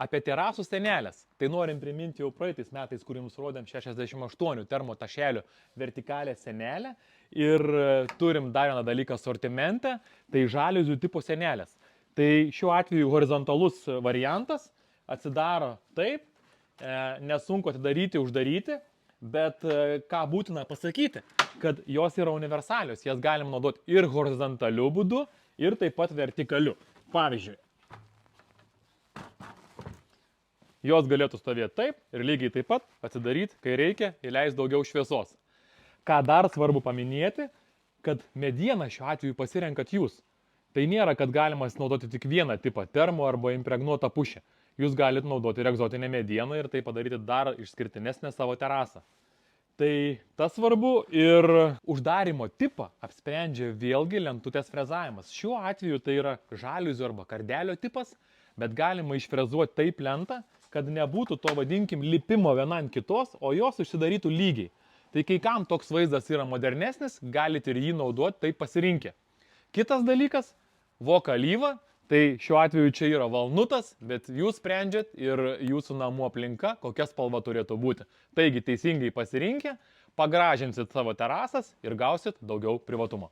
Apie terasų senelės. Tai norim priminti jau praeitais metais, kur jums rodėm 68 termotašelių vertikalę senelę. Ir turim dar vieną dalyką sortimente, tai žaliuzių tipo senelės. Tai šiuo atveju horizontalus variantas atsidaro taip, nesunku atidaryti, uždaryti, bet ką būtina pasakyti, kad jos yra universalios, jas galim naudoti ir horizontaliu būdu, ir taip pat vertikaliu. Pavyzdžiui, jos galėtų stovėti taip ir lygiai taip pat atsidaryti, kai reikia, įleis daugiau šviesos. Ką dar svarbu paminėti, kad medieną šiuo atveju pasirenkat jūs. Tai nėra, kad galima naudoti tik vieną tipą termo arba impregnuotą pušę. Jūs galite naudoti ir egzotinę medieną ir tai padaryti dar išskirtinesnę savo terasą. Tai tas svarbu ir uždarimo tipą apsprendžia vėlgi lentutės frezavimas. Šiuo atveju tai yra žaliuzių arba kardelio tipas, bet galima išfrezuoti taip lentą, kad nebūtų to, vadinkim, lipimo viena ant kitos, o jos užsidarytų lygiai. Tai kai kam toks vaizdas yra modernesnis, galite ir jį naudoti taip pasirinkę. Kitas dalykas, voka alyva, tai šiuo atveju čia yra valnutas, bet jūs sprendžiat ir jūsų namų aplinka, kokia spalva turėtų būti. Taigi teisingai pasirinkę, pagražinsit savo terasas ir gausit daugiau privatumo.